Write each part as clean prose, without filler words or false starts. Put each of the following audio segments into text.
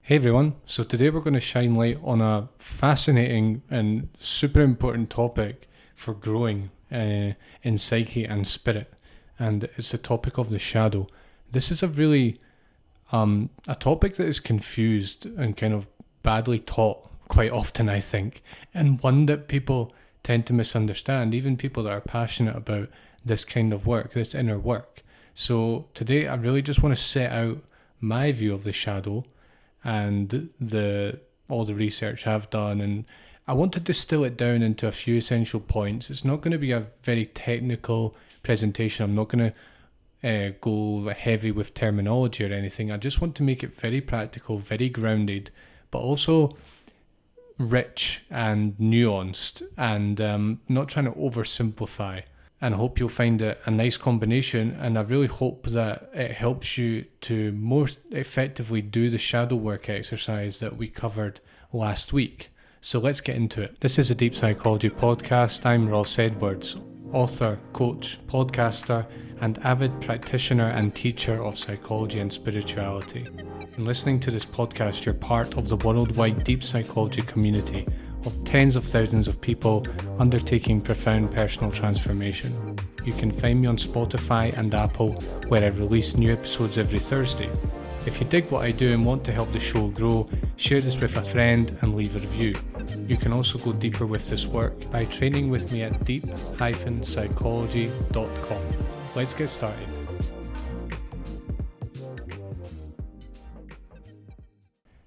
Hey everyone, so today we're going to shine light on a fascinating and super important topic for growing in psyche and spirit, and it's the topic of the shadow. This is a topic that is confused and kind of badly taught quite often, I think, and one that people tend to misunderstand, even people that are passionate about this kind of work, this inner work. So today I really just want to set out my view of the shadow and all the research I've done, and I want to distill it down into a few essential points. It's not going to be a very technical presentation. I'm not going to go heavy with terminology or anything. I just want to make it very practical, very grounded, but also rich and nuanced, and not trying to oversimplify. And I hope you'll find it a nice combination, and I really hope that it helps you to more effectively do the shadow work exercise that we covered last week. So let's get into it. This is a Deep Psychology podcast. I'm Ross Edwards, author, coach, podcaster, and avid practitioner and teacher of psychology and spirituality. In listening to this podcast, you're part of the worldwide deep psychology community of tens of thousands of people undertaking profound personal transformation. You can find me on Spotify and Apple, where I release new episodes every Thursday. If you dig what I do and want to help the show grow, share this with a friend and leave a review. You can also go deeper with this work by training with me at deep-psychology.com. Let's get started.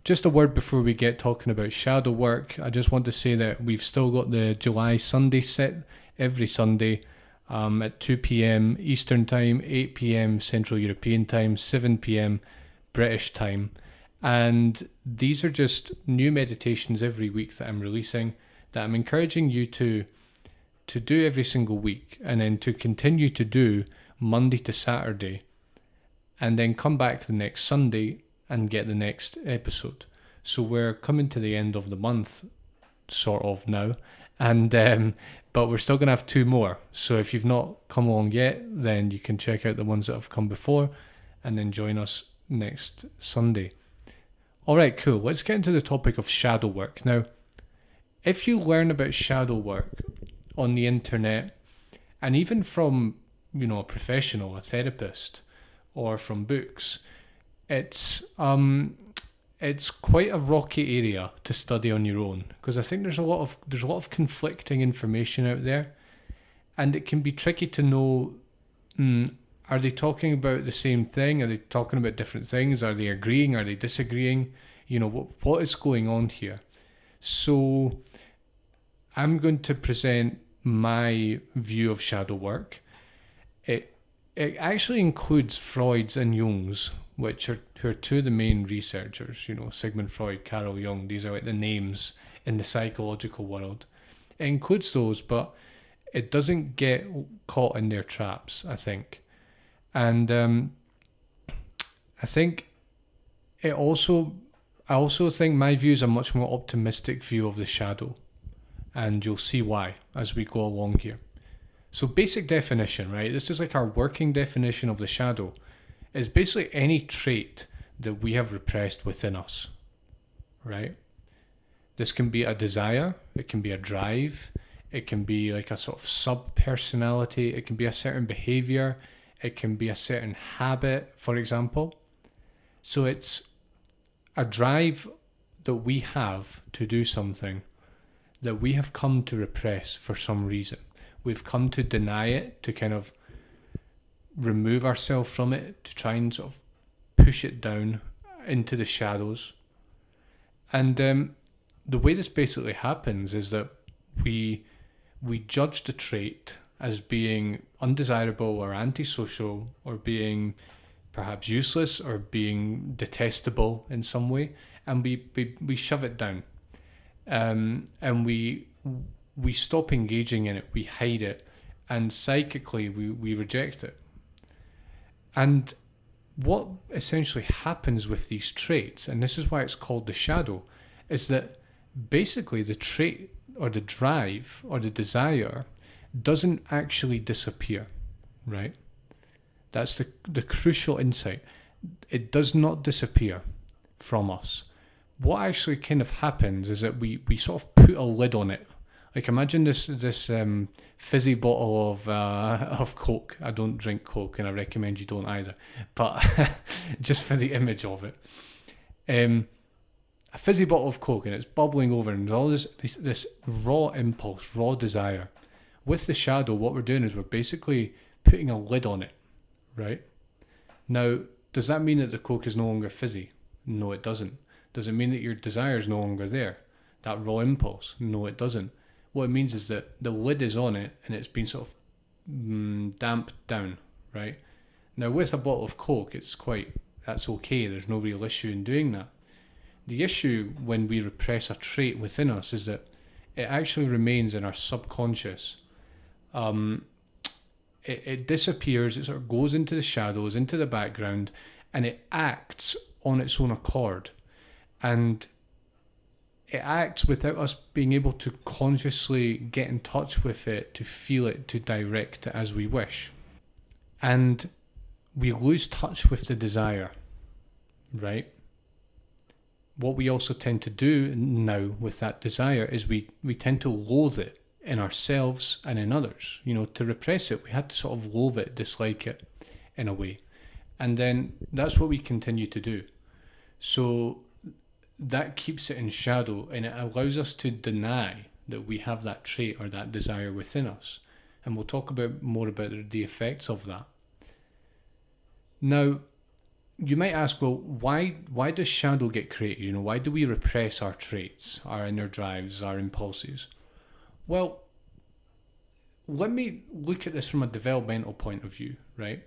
Just a word before we get talking about shadow work. I just want to say that we've still got the July Sunday set every Sunday at 2 p.m. Eastern Time, 8 p.m. Central European Time, 7 p.m. British Time. And these are just new meditations every week that I'm releasing, that I'm encouraging you to do every single week, and then to continue to do Monday to Saturday, and then come back the next Sunday and get the next episode. So we're coming to the end of the month, sort of now, and but we're still going to have two more. So if you've not come along yet, then you can check out the ones that have come before, and then join us next Sunday. All right, cool. Let's get into the topic of shadow work. Now, if you learn about shadow work on the internet, and even from, a professional, a therapist, or from books, it's quite a rocky area to study on your own, because I think there's a lot of conflicting information out there, and it can be tricky to know, are they talking about the same thing? Are they talking about different things? Are they agreeing? Are they disagreeing? What is going on here? So I'm going to present my view of shadow work. It actually includes Freud's and Jung's, who are two of the main researchers, Sigmund Freud, Carl Jung. These are like the names in the psychological world. It includes those, but it doesn't get caught in their traps, I think. And I also think my view is a much more optimistic view of the shadow, and you'll see why as we go along here. So basic definition, right? This is like our working definition of the shadow. It's basically any trait that we have repressed within us, right? This can be a desire, it can be a drive, it can be like a sort of sub-personality, it can be a certain behavior, it can be a certain habit, for example. So it's a drive that we have to do something that we have come to repress for some reason. We've come to deny it, to kind of remove ourselves from it, to try and sort of push it down into the shadows. And the way this basically happens is that we judge the trait as being undesirable or antisocial, or being perhaps useless, or being detestable in some way, and we shove it down, and we stop engaging in it, we hide it, and psychically we reject it. And what essentially happens with these traits, and this is why it's called the shadow, is that basically the trait or the drive or the desire doesn't actually disappear, right? That's the crucial insight. It does not disappear from us. what actually kind of happens is that we sort of put a lid on it. Like imagine this fizzy bottle of Coke. I don't drink Coke, and I recommend you don't either. But just for the image of it, a fizzy bottle of Coke, and it's bubbling over, and there's all this raw impulse, raw desire. With the shadow, what we're doing is we're basically putting a lid on it, right? Now, does that mean that the Coke is no longer fizzy? No, it doesn't. Does it mean that your desire is no longer there? That raw impulse? No, it doesn't. What it means is that the lid is on it and it's been sort of damped down, right? Now, with a bottle of Coke, that's okay. There's no real issue in doing that. The issue when we repress a trait within us is that it actually remains in our subconscious. It disappears, it sort of goes into the shadows, into the background, and it acts on its own accord. And it acts without us being able to consciously get in touch with it, to feel it, to direct it as we wish. And we lose touch with the desire, right? What we also tend to do now with that desire is we tend to loathe it in ourselves and in others. To repress it, we had to sort of loathe it, dislike it in a way. And then that's what we continue to do. So that keeps it in shadow, and it allows us to deny that we have that trait or that desire within us. And we'll talk more about the effects of that. Now, you might ask, well, why does shadow get created? Why do we repress our traits, our inner drives, our impulses? Well, let me look at this from a developmental point of view, right?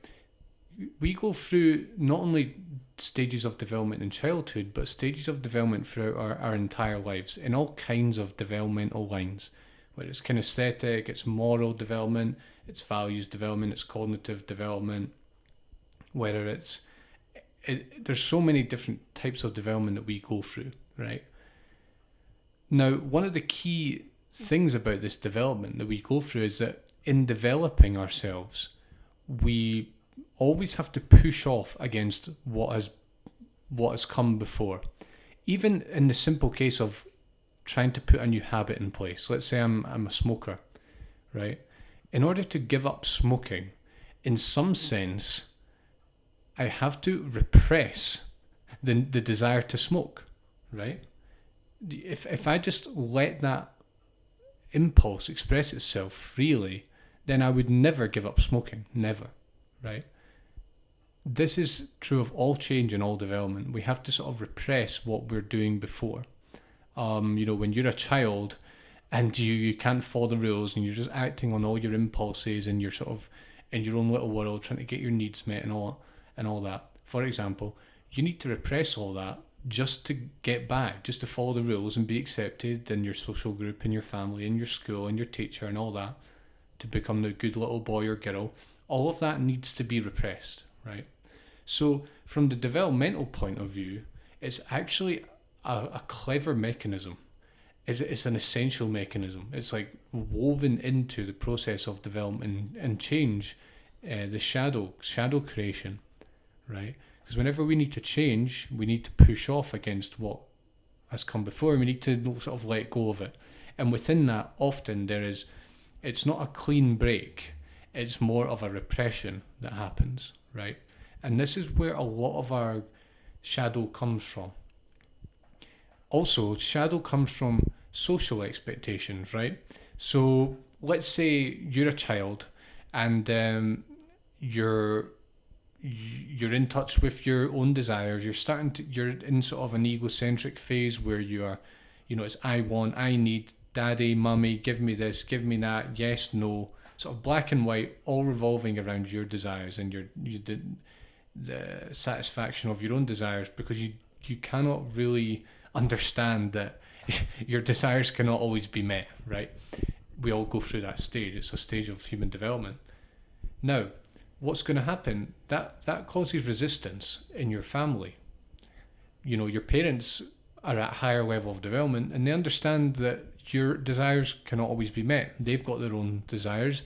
We go through not only stages of development in childhood, but stages of development throughout our entire lives in all kinds of developmental lines, whether it's kinesthetic, it's moral development, it's values development, it's cognitive development, whether there's so many different types of development that we go through, right? Now, one of the key things about this development that we go through is that in developing ourselves, we always have to push off against what has come before. Even in the simple case of trying to put a new habit in place. Let's say I'm a smoker, right? In order to give up smoking, in some sense, I have to repress the desire to smoke, right? If I just let that impulse express itself freely, then I would never give up smoking, never, right? This is true of all change and all development. We have to sort of repress what we're doing before. When you're a child and you can't follow the rules and you're just acting on all your impulses and you're sort of in your own little world trying to get your needs met and all that. For example, you need to repress all that just to get by, just to follow the rules and be accepted in your social group, in your family, in your school, in your teacher and all that, to become the good little boy or girl. All of that needs to be repressed, right? So from the developmental point of view, it's actually a clever mechanism. It's an essential mechanism. It's like woven into the process of development and change, the shadow creation, right? Because whenever we need to change, we need to push off against what has come before. We need to sort of let go of it. And within that, often it's not a clean break. It's more of a repression that happens, right? And this is where a lot of our shadow comes from. Also, shadow comes from social expectations, right? So let's say you're a child and you're in touch with your own desires. You're in sort of an egocentric phase where you are, it's I want, I need, daddy, mummy, give me this, give me that, yes, no, sort of black and white, all revolving around your desires and the satisfaction of your own desires, because you cannot really understand that your desires cannot always be met, right? We all go through that stage. It's a stage of human development. Now, what's going to happen? That causes resistance in your family. Your parents are at a higher level of development and they understand that your desires cannot always be met. They've got their own desires.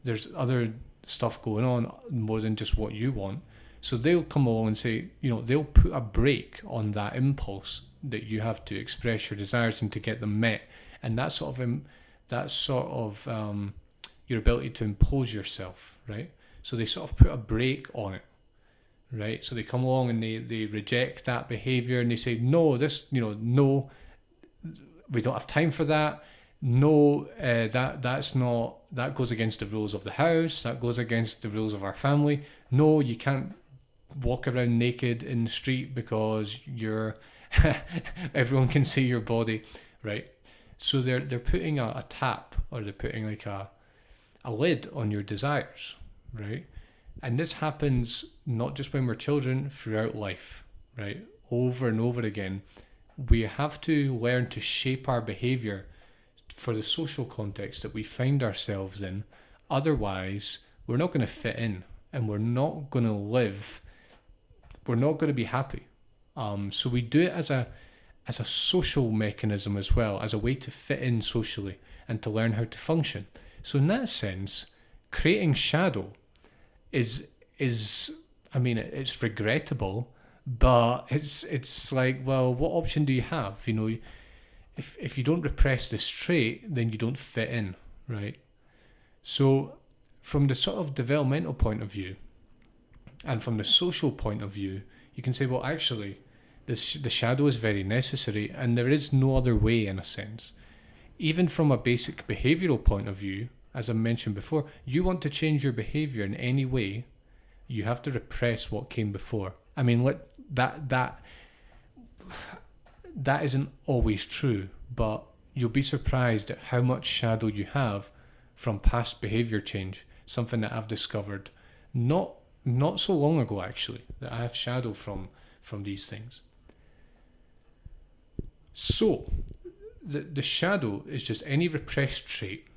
There's other stuff going on more than just what you want. So they'll come along and say, they'll put a brake on that impulse that you have to express your desires and to get them met, and that sort of your ability to impose yourself, right? So they sort of put a brake on it, right? So they come along and they reject that behavior and they say, no, no, we don't have time for that. No, that goes against the rules of the house. That goes against the rules of our family. No, you can't walk around naked in the street because you're everyone can see your body, right? So they're putting a tap, or they're putting like a lid on your desires, right? And this happens not just when we're children, throughout life, right? Over and over again. We have to learn to shape our behavior for the social context that we find ourselves in. Otherwise, we're not going to fit in, and we're not going to live. We're not going to be happy. So we do it as a social mechanism as well, as a way to fit in socially and to learn how to function. So in that sense, creating shadow is I mean, it's regrettable, but it's like, well, what option do you have? You know, if you don't repress this trait, then you don't fit in, right? So from the sort of developmental point of view and from the social point of view, you can say, well, actually, the shadow is very necessary, and there is no other way, in a sense. Even from a basic behavioral point of view, as I mentioned before, you want to change your behavior in any way, you have to repress what came before. I mean, that isn't always true, but you'll be surprised at how much shadow you have from past behavior change. Something that I've discovered not so long ago, actually, that I have shadow from these things. So the shadow is just any repressed trait,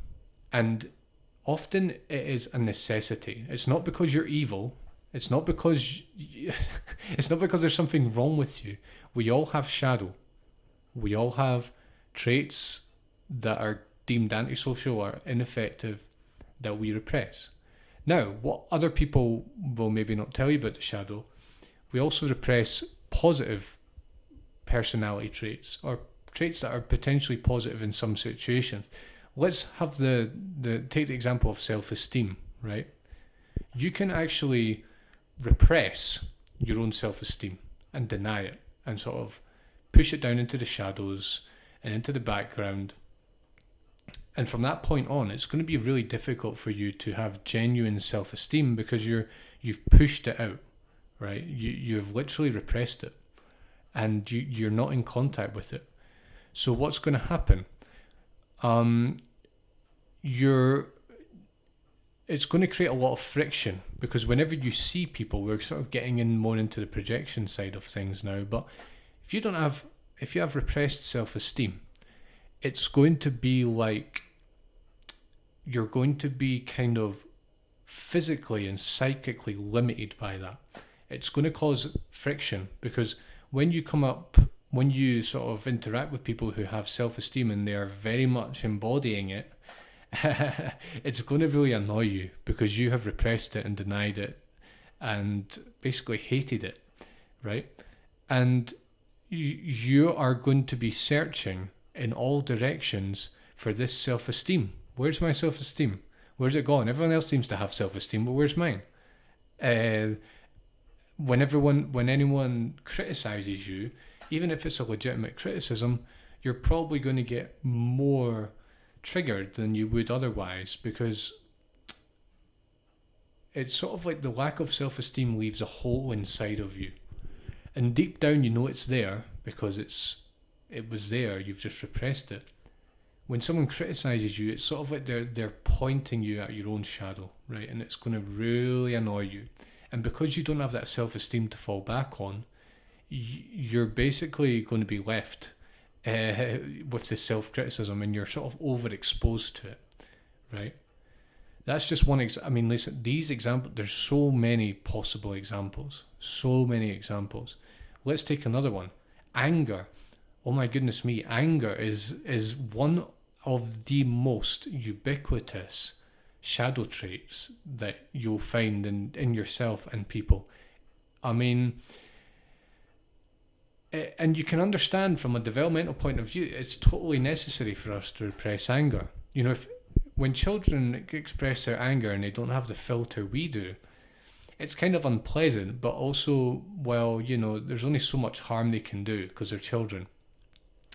and often it is a necessity. It's not because you're evil. It's not because there's something wrong with you. We all have shadow. We all have traits that are deemed antisocial or ineffective that we repress. Now, what other people will maybe not tell you about the shadow, we also repress positive personality traits, or traits that are potentially positive in some situations. Let's have take the example of self-esteem, right? You can actually repress your own self-esteem and deny it and sort of push it down into the shadows and into the background. And from that point on, it's going to be really difficult for you to have genuine self-esteem because you've pushed it out, right? You've literally repressed it, and you're not in contact with it. So what's going to happen? It's going to create a lot of friction, because whenever you see people, we're sort of getting in more into the projection side of things now, but if you have repressed self-esteem, it's going to be like you're going to be kind of physically and psychically limited by that. It's going to cause friction, because when you sort of interact with people who have self-esteem and they are very much embodying it, it's going to really annoy you because you have repressed it and denied it and basically hated it, right? And you are going to be searching in all directions for this self-esteem. Where's my self-esteem? Where's it gone? Everyone else seems to have self-esteem, but where's mine? When anyone criticizes you, even if it's a legitimate criticism, you're probably going to get more triggered than you would otherwise, because it's sort of like the lack of self-esteem leaves a hole inside of you, and deep down you know it's there because it was there, you've just repressed it. When someone criticizes you, it's sort of like they're pointing you at your own shadow, right? And it's going to really annoy you, and because you don't have that self-esteem to fall back on, you're basically going to be left with this self-criticism, and you're sort of overexposed to it, right? That's just one I mean, listen, these examples, there's so many possible examples, so many examples. Let's take another one. Anger. Oh my goodness me, anger is one of the most ubiquitous shadow traits that you'll find in yourself and people. I mean, And you can understand from a developmental point of view, it's totally necessary for us to repress anger. You know, if when children express their anger and they don't have the filter we do, it's kind of unpleasant, but also, well, you know, there's only so much harm they can do because they're children.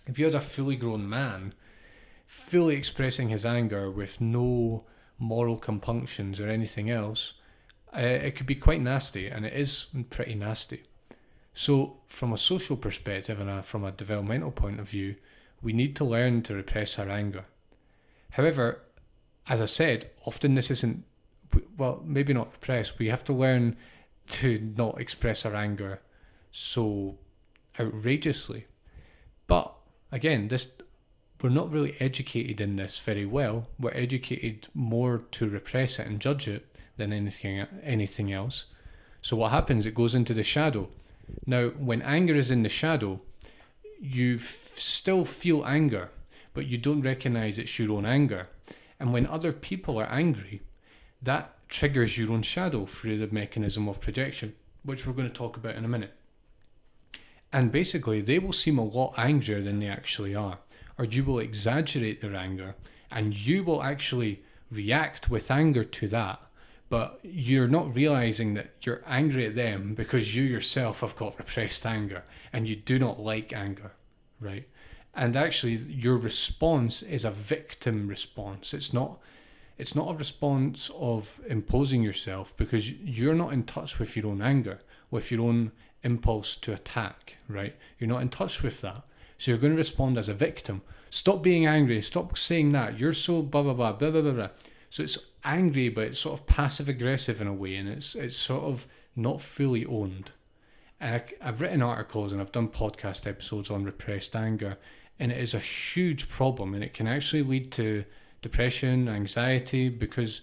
If you had a fully grown man fully expressing his anger with no moral compunctions or anything else, it could be quite nasty, and it is pretty nasty. So, from a social perspective and from a developmental point of view, we need to learn to repress our anger. However, as I said, often this isn't, well, maybe not repress, we have to learn to not express our anger so outrageously. But again, we're not really educated in this very well. We're educated more to repress it and judge it than anything else. So what happens? It goes into the shadow. Now, when anger is in the shadow, you still feel anger, but you don't recognize it's your own anger. And when other people are angry, that triggers your own shadow through the mechanism of projection, which we're going to talk about in a minute. And basically, they will seem a lot angrier than they actually are, or you will exaggerate their anger, and you will actually react with anger to that. But you're not realizing that you're angry at them because you yourself have got repressed anger and you do not like anger, right? And actually, your response is a victim response. It's not a response of imposing yourself because you're not in touch with your own anger, with your own impulse to attack, right? You're not in touch with that. So you're going to respond as a victim. Stop being angry. Stop saying that. You're so blah, blah, blah, blah, blah, blah, blah. So it's angry, but it's sort of passive aggressive in a way, and it's sort of not fully owned. And I've written articles and I've done podcast episodes on repressed anger, and it is a huge problem, and it can actually lead to depression, anxiety, because,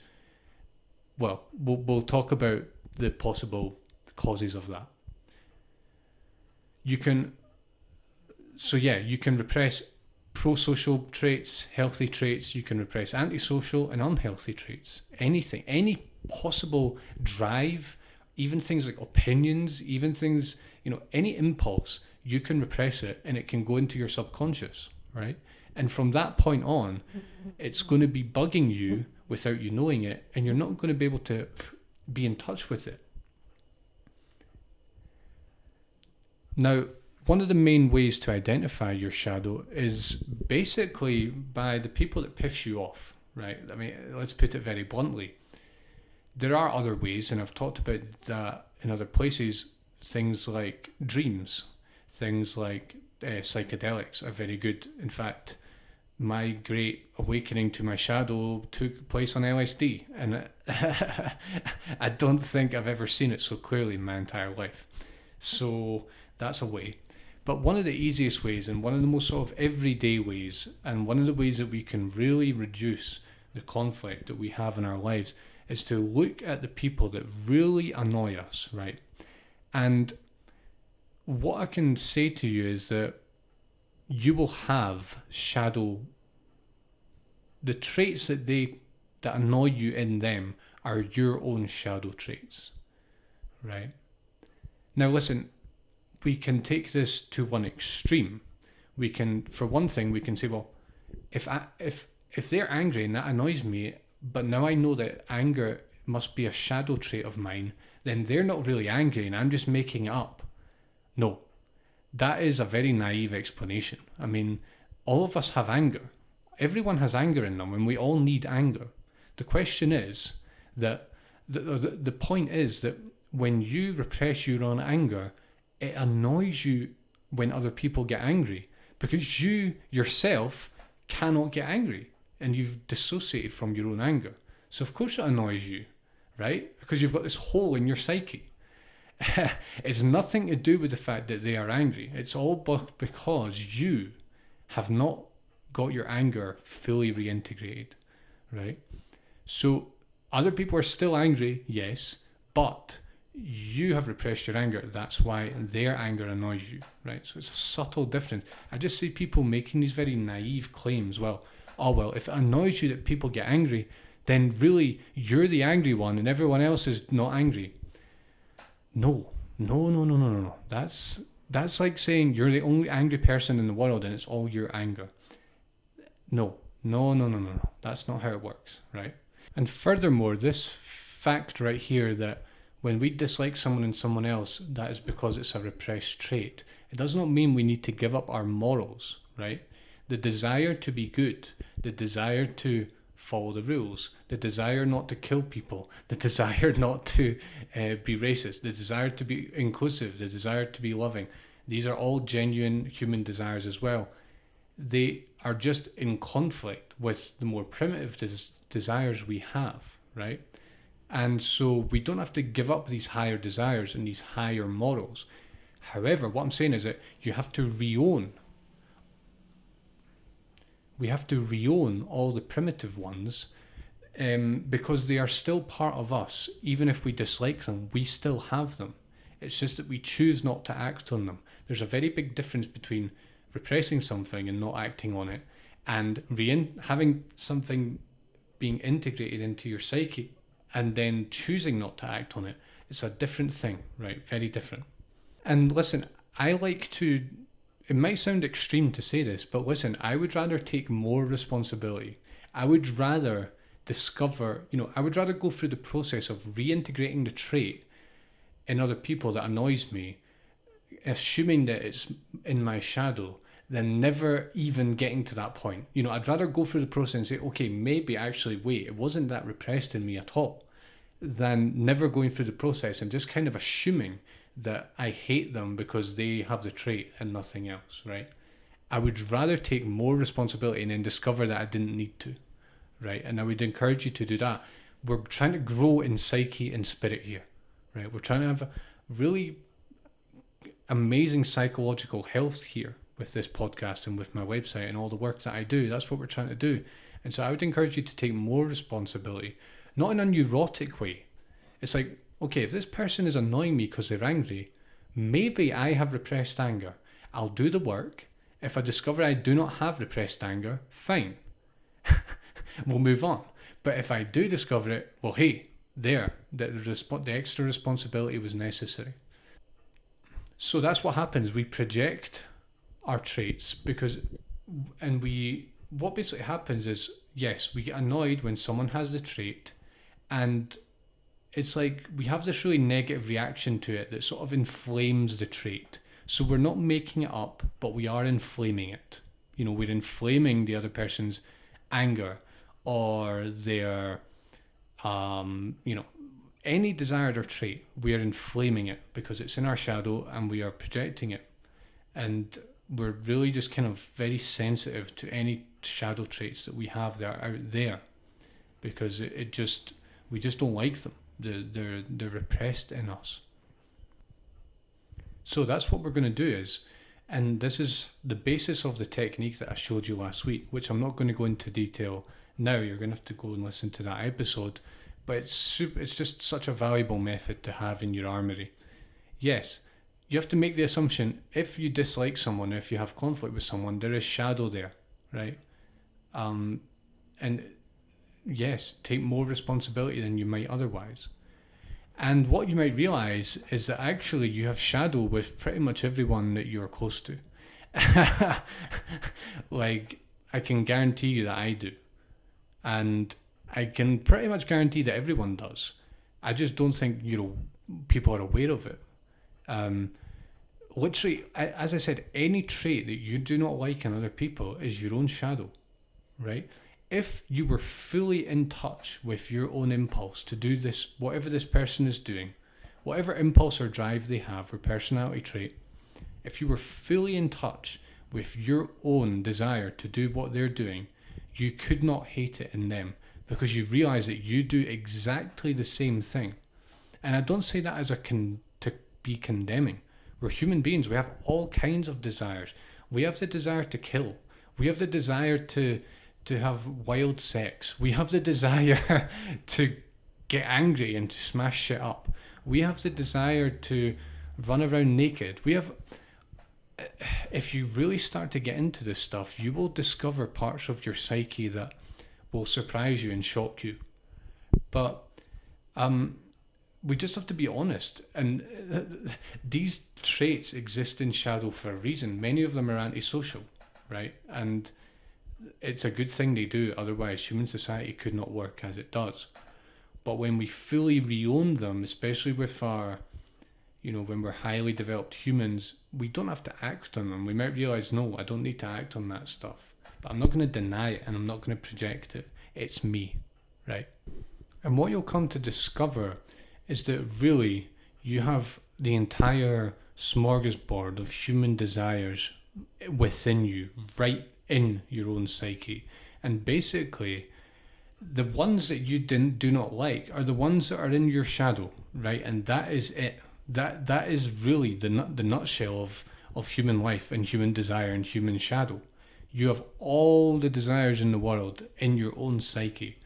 well, we'll talk about the possible causes of that. You can repress pro-social traits, healthy traits. You can repress antisocial and unhealthy traits. Anything, any possible drive, even things like opinions, even things, any impulse, you can repress it and it can go into your subconscious, right? And from that point on, it's going to be bugging you without you knowing it, and you're not going to be able to be in touch with it. Now, one of the main ways to identify your shadow is basically by the people that piss you off, right? I mean, let's put it very bluntly. There are other ways, and I've talked about that in other places. Things like dreams, things like psychedelics are very good. In fact, my great awakening to my shadow took place on LSD, and I don't think I've ever seen it so clearly in my entire life. So that's a way. But one of the easiest ways, and one of the most sort of everyday ways, and one of the ways that we can really reduce the conflict that we have in our lives, is to look at the people that really annoy us, right? And what I can say to you is that you will have the traits that annoy you in them are your own shadow traits, right? Now listen, we can take this to one extreme. We can, for one thing, we can say, well, if they're angry and that annoys me, but now I know that anger must be a shadow trait of mine, then they're not really angry and I'm just making it up. No, that is a very naive explanation. I mean, all of us have anger. Everyone has anger in them, and we all need anger. The question is that the point is that when you repress your own anger, it annoys you when other people get angry because you yourself cannot get angry and you've dissociated from your own anger. So of course it annoys you, right? Because you've got this hole in your psyche. It's nothing to do with the fact that they are angry. It's all because you have not got your anger fully reintegrated, right? So other people are still angry, yes, but you have repressed your anger. That's why their anger annoys you, right? So it's a subtle difference. I just see people making these very naive claims. Well, if it annoys you that people get angry, then really you're the angry one and everyone else is not angry. No. That's That's like saying you're the only angry person in the world and it's all your anger. No, no, no, no, no, no. That's not how it works, right? And furthermore, this fact right here that when we dislike someone in someone else, that is because it's a repressed trait. It does not mean we need to give up our morals, right? The desire to be good, the desire to follow the rules, the desire not to kill people, the desire not to be racist, the desire to be inclusive, the desire to be loving. These are all genuine human desires as well. They are just in conflict with the more primitive desires we have, right? And so we don't have to give up these higher desires and these higher morals. However, what I'm saying is that you have to re-own. We have to re-own all the primitive ones, because they are still part of us. Even if we dislike them, we still have them. It's just that we choose not to act on them. There's a very big difference between repressing something and not acting on it, and having something being integrated into your psyche and then choosing not to act on it. It's a different thing, right? Very different. And listen, I like to, it might sound extreme to say this, but listen, I would rather take more responsibility. I would rather discover, I would rather go through the process of reintegrating the trait in other people that annoys me, assuming that it's in my shadow, than never even getting to that point. I'd rather go through the process and say, okay, maybe actually, wait, it wasn't that repressed in me at all, than never going through the process and just kind of assuming that I hate them because they have the trait and nothing else, right? I would rather take more responsibility and then discover that I didn't need to, right? And I would encourage you to do that. We're trying to grow in psyche and spirit here, right? We're trying to have a really amazing psychological health here with this podcast and with my website and all the work that I do. That's what we're trying to do. And so I would encourage you to take more responsibility, not in a neurotic way. It's like, okay, if this person is annoying me because they're angry, maybe I have repressed anger. I'll do the work. If I discover I do not have repressed anger, fine. We'll move on. But if I do discover it, well, hey, the extra responsibility was necessary. So that's what happens. We project our traits what basically happens is, yes, we get annoyed when someone has the trait, and it's like we have this really negative reaction to it that sort of inflames the trait. So we're not making it up, but we are inflaming it. We're inflaming the other person's anger or their, any desired or trait. We are inflaming it because it's in our shadow and we are projecting it. And we're really just kind of very sensitive to any shadow traits that we have that are out there, because we just don't like them. They're repressed in us. So that's what we're going to do and this is the basis of the technique that I showed you last week, which I'm not going to go into detail now. You're going to have to go and listen to that episode, but it's just such a valuable method to have in your armory. Yes, you have to make the assumption, if you dislike someone, if you have conflict with someone, there is shadow there, right? And yes, take more responsibility than you might otherwise. And what you might realize is that actually you have shadow with pretty much everyone that you're close to. Like, I can guarantee you that I do. And I can pretty much guarantee that everyone does. I just don't think, people are aware of it. Literally, as I said, any trait that you do not like in other people is your own shadow, right? If you were fully in touch with your own impulse to do this, whatever this person is doing, whatever impulse or drive they have or personality trait, if you were fully in touch with your own desire to do what they're doing, you could not hate it in them, because you realize that you do exactly the same thing. And I don't say that as to be condemning. We're human beings. We have all kinds of desires. We have the desire to kill. We have the desire to have wild sex. We have the desire to get angry and to smash shit up. We have the desire to run around naked. If you really start to get into this stuff, you will discover parts of your psyche that will surprise you and shock you. But we just have to be honest. And these traits exist in shadow for a reason. Many of them are antisocial, right? And it's a good thing they do. Otherwise, human society could not work as it does. But when we fully re-own them, especially with our, when we're highly developed humans, we don't have to act on them. We might realize, no, I don't need to act on that stuff. But I'm not going to deny it, and I'm not going to project it. It's me, right? And what you'll come to discover is that really you have the entire smorgasbord of human desires within you, right in your own psyche. And basically, the ones that you do not like are the ones that are in your shadow, right? And that is it. That is really the nutshell of human life and human desire and human shadow. You have all the desires in the world in your own psyche,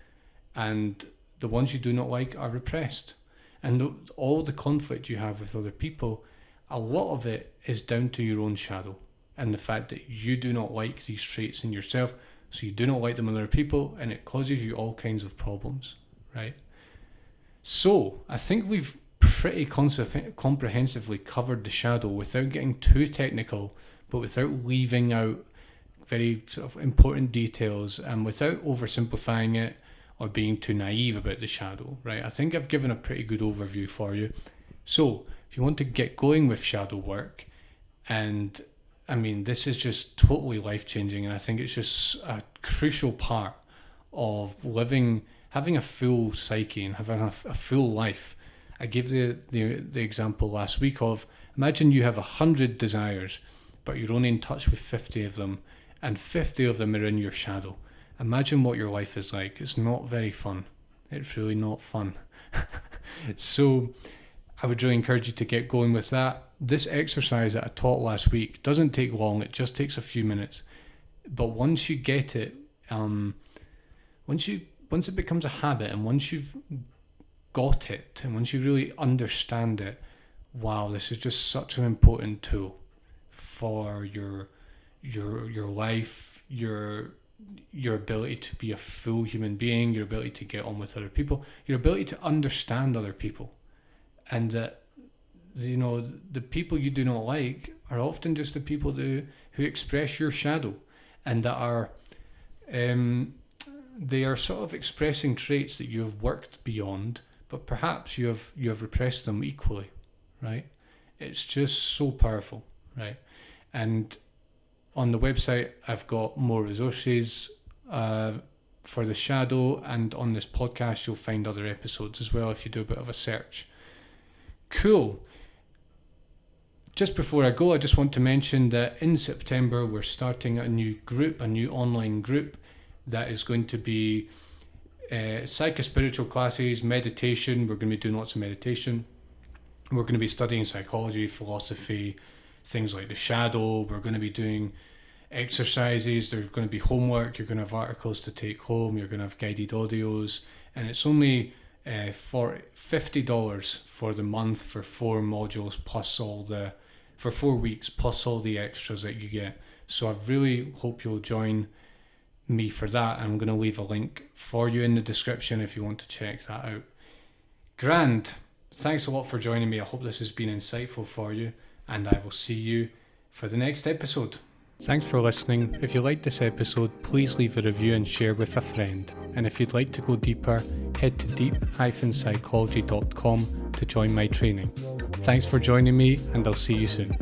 and the ones you do not like are repressed. And all the conflict you have with other people, a lot of it is down to your own shadow and the fact that you do not like these traits in yourself, so you do not like them in other people, and it causes you all kinds of problems, right? So I think we've pretty comprehensively covered the shadow without getting too technical, but without leaving out very sort of important details and without oversimplifying it or being too naive about the shadow, right? I think I've given a pretty good overview for you. So if you want to get going with shadow work, and I mean, this is just totally life-changing, and I think it's just a crucial part of having a full psyche and having a full life. I gave the example last week of, imagine you have 100 desires, but you're only in touch with 50 of them, and 50 of them are in your shadow. Imagine what your life is like. It's not very fun. It's really not fun. So I would really encourage you to get going with that. This exercise that I taught last week doesn't take long. It just takes a few minutes. But once you get it, once it becomes a habit, and once you've got it, and once you really understand it, wow, this is just such an important tool for your life, your ability to be a full human being, your ability to get on with other people, your ability to understand other people. And that, the people you do not like are often just the people who express your shadow, and that are they are sort of expressing traits that you have worked beyond, but perhaps you have repressed them equally, right? It's just so powerful, right? And on the website, I've got more resources for the shadow, and on this podcast, you'll find other episodes as well if you do a bit of a search. Cool. Just before I go, I just want to mention that in September, we're starting a new online group that is going to be psycho-spiritual classes, meditation. We're going to be doing lots of meditation. We're going to be studying psychology, philosophy, things like the shadow. We're going to be doing exercises. There's going to be homework. You're going to have articles to take home. You're going to have guided audios. And it's only for $50 for the month for 4 modules for 4 weeks plus all the extras that you get. So I really hope you'll join me for that. I'm going to leave a link for you in the description if you want to check that out. Grand. Thanks a lot for joining me. I hope this has been insightful for you, and I will see you for the next episode. Thanks for listening. If you liked this episode, please leave a review and share with a friend. And if you'd like to go deeper, head to deep-psychology.com to join my training. Thanks for joining me, and I'll see you soon.